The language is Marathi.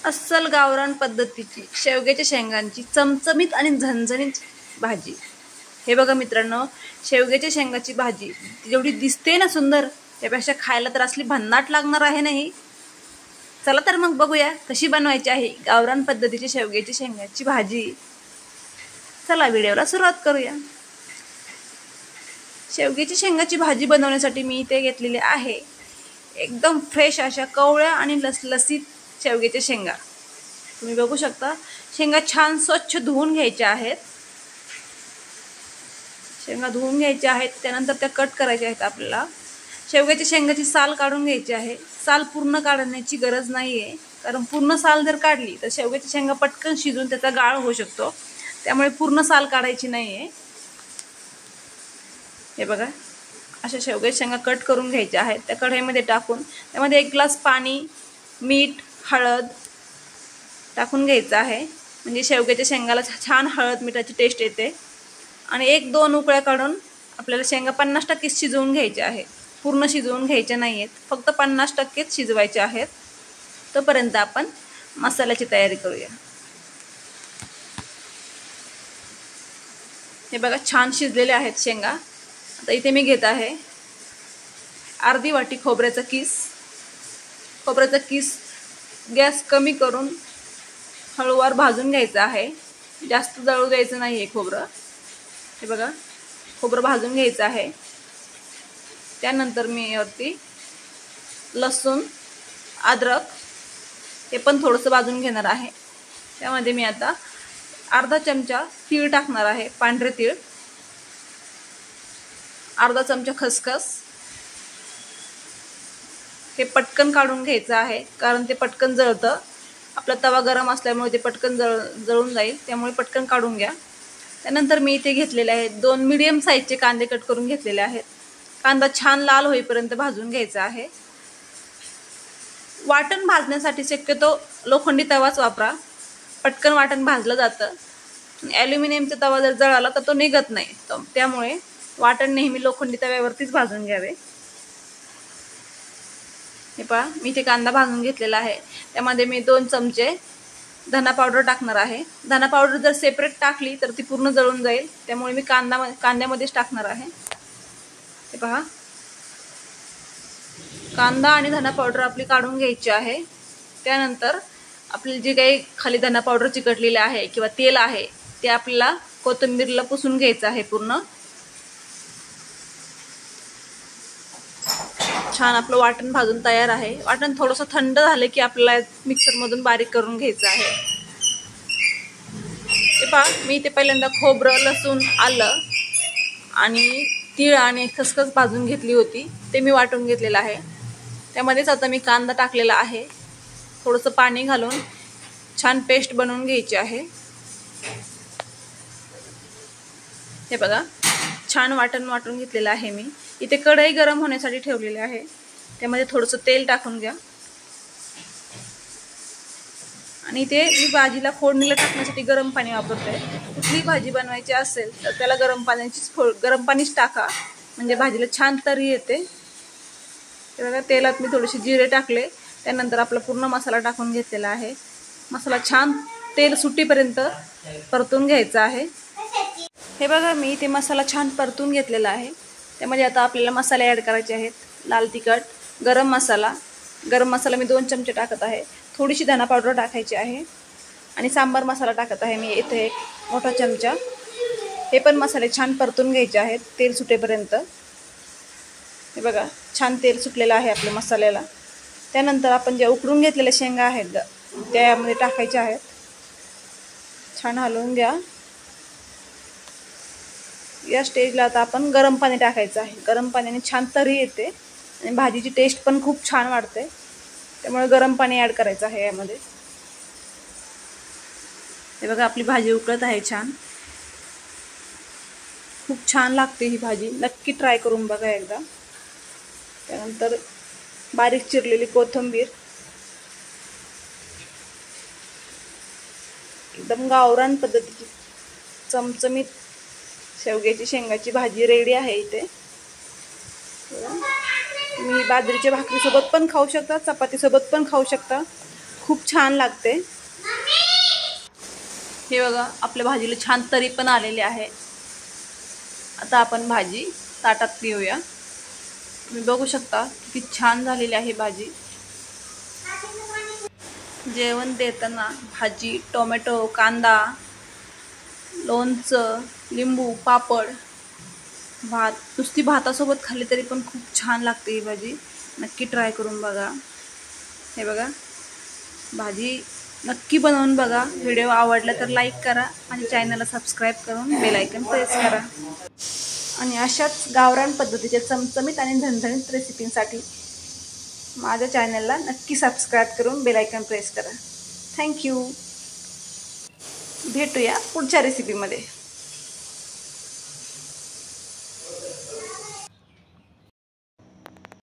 अस्सल गावरान पद्धतीची शेवग्याच्या शेंगांची चमचमीत आणि झणझणीत भाजी। हे बघा मित्रांनो, शेवग्याच्या शेंगाची भाजी जेवढी दिसते ना सुंदर, त्यापेक्षा खायला तर असली भन्नाट लागणार आहे नाही। चला तर मग बघूया कशी बनवायची आहे गावरान पद्धतीची शेवग्याची शेंगाची भाजी। चला व्हिडिओला सुरुवात करूया। शेवग्याची शेंगाची भाजी बनवण्यासाठी मी इथे घेतलेले आहे एकदम फ्रेश अशा कवळ्या आणि लसलसीत शेवग्याच्या शेंगा। तुम्ही बघू शकता, शेंगा छान स्वच्छ धुवून घ्यायच्या आहेत। शेंगा धुवून घ्यायच्या आहेत, त्यानंतर त्या कट करायच्या आहेत। आपल्याला शेवग्याच्या शेंगाची साल काढून घ्यायची आहे। साल पूर्ण काढण्याची गरज नाहीये, कारण पूर्ण साल जर काढली तर शेवग्याच्या शेंगा पटकन शिजून त्याचा गाळ होऊ शकतो, त्यामुळे पूर्ण साल काढायची नाहीये। हे बघा, अशा शेवग्याच्या शेंगा कट करून घ्यायच्या आहेत। त्या कढईमध्ये टाकून त्यामध्ये 1 ग्लास पाणी, मीठ, हळद टाकून घ्यायचं आहे, म्हणजे शेवग्याच्या शेंगाला छान हळद मिठाची टेस्ट येते। आणि 1-2 उकळ्या काढून आपल्याला शेंगा 50% शिजवून घ्यायच्या आहेत। पूर्ण शिजवून घ्यायच्या नाहीयेत, फक्त 50% शिजवायच्या आहेत। तोपर्यंत आपण मसाल्याची तयारी करूया। हे बघा, छान शिजलेले आहेत शेंगा। आता इथे मी घेत आहे अर्धी वाटी खोबऱ्याचा किस। खोबऱ्याचा किस गॅस कमी करून हळूवार भाजून घ्यायचा आहे, जास्त जळू द्यायचं नाहीये खोबरं। हे बघा, खोबरं भाजून घ्यायचं आहे। त्यानंतर मी यावरती लसूण, अद्रक हे पण थोडंसं भाजून घेणार आहे। त्यामध्ये मी आता अर्धा चमचा तीळ टाकणार आहे, पांढरे तीळ, अर्धा चमचा खसखस। हे पटकन काढून घ्यायचं आहे, कारण ते पटकन जळतं। आपला तवा गरम असल्यामुळे ते पटकन जळून जाईल, त्यामुळे पटकन काढून घ्या। त्यानंतर मी इथे घेतलेले आहेत 2 मीडियम साईजचे कांदे कट करून घेतलेले आहेत। कांदा छान लाल होईपर्यंत भाजून घ्यायचा आहे। वाटण भाजण्यासाठी शक्यतो लोखंडी तवाच वापरा, पटकन वाटण भाजलं जातं। ॲल्युमिनियमचा तवा जर जळाला तर तो निघत नाही, त्यामुळे वाटण नेहमी लोखंडी तव्यावरतीच भाजून घ्यावे। हे पहा, मी इथे कांदा भाजून घेतलेला आहे। त्यामध्ये मी 2 चमचे धना पावडर टाकणार आहे। धना पावडर जर सेपरेट टाकली तर ती पूर्ण जळून जाईल, त्यामुळे मी कांद्यामध्येच टाकणार आहे। हे पहा, कांदा आणि धना पावडर आपली काढून घ्यायची आहे। त्यानंतर आपली जे काही खाली धना पावडर चिकटलेले आहे किंवा तेल आहे, ते आपल्याला कोथिंबीरला पुसून घ्यायचं आहे पूर्ण। छान आपलं वाटण भाजून तयार आहे। वाटण थोडंसं थंड झालं की आपल्याला मिक्सरमधून बारीक करून घ्यायचं आहे। हे पहा, मी इथे पहिल्यांदा खोबरं, लसूण, आलं आणि तीळ आणि खसखस भाजून घेतली होती, ते मी वाटून घेतलेलं आहे। त्यामध्येच आता मी कांदा टाकलेला आहे। थोडंसं पाणी घालून छान पेस्ट बनवून घ्यायची आहे। हे बघा, छान वाटून घेतलेलं आहे मी। इथे कढई गरम होण्यासाठी ठेवलेली आहे, त्यामध्ये थोडंसं तेल टाकून घ्या। आणि इथे मी भाजीला फोडणीला टाकण्यासाठी गरम पाणी वापरते। कुठलीही भाजी बनवायची असेल तर त्याला गरम पाणीच टाका, म्हणजे भाजीला छान तरी येते। हे बघा, तेलात मी थोडेसे जिरे टाकले, त्यानंतर आपला पूर्ण मसाला टाकून घेतलेला आहे। मसाला छान तेल सुटीपर्यंत परतून घ्यायचा आहे। हे बघा, मी इथे मसाला छान परतून घेतलेला आहे। त्यामध्ये आता आपल्याला मसाले ॲड करायचे आहेत। लाल तिखट, गरम मसाला मी 2 चमचे टाकत आहे। थोडीशी धना पावडर टाकायची आहे आणि सांबार मसाला टाकत आहे मी इथे 1 मोठा चमचा। हे पण मसाले छान परतून घ्यायचे आहेत तेल सुटेपर्यंत। हे बघा, छान तेल सुटलेलं आहे आपल्या मसाल्याला। त्यानंतर आपण ज्या उकडून घेतलेल्या शेंगा आहेत त्यामध्ये टाकायच्या आहेत। छान हलवून घ्या। या स्टेजला आता आपण गरम पाणी टाकायचं आहे। गरम पाण्याने छान तरी येते आणि भाजीची टेस्ट पण खूप छान वाढते, त्यामुळे गरम पाणी ॲड करायचं आहे यामध्ये। हे बघा, आपली भाजी उकळत आहे छान, खूप छान लागते ही भाजी, नक्की ट्राय करून बघा एकदा। त्यानंतर बारीक चिरलेली कोथिंबीर, एकदम गावरान पद्धतीची चमचमीत शेवग्याची शेंगाची भाजी रेडी आहे इथे। तुम्ही बाजरीच्या भाकरीसोबत पण खाऊ शकता, चपातीसोबत पण खाऊ शकता। खूप छान लागते। हे बघा आपल्या भाजीला छान तरी पण आलेले आहे। आता आपण भाजी ताटात घेऊया। तुम्ही बघू शकता किती छान झालेली आहे भाजी। जेवण देताना भाजी, टोमॅटो, कांदा, लोणचं, लिंबू, पापड, भात, नुसती भातासोबत खाल्ली तरी पण खूप छान लागते ही भाजी। नक्की ट्राय करून बघा। हे बघा भाजी नक्की बनवून बघा। व्हिडिओ आवडला तर लाईक करा आणि चॅनलला सबस्क्राईब करून बेल आयकॉन प्रेस करा। आणि अशाच गावरान पद्धतीच्या चमचमीत आणि झणझणीत रेसिपींसाठी माझ्या चॅनलला नक्की सबस्क्राईब करून बेल आयकॉन प्रेस करा। थँक्यू। भेटूया पुढच्या रेसिपीमध्ये।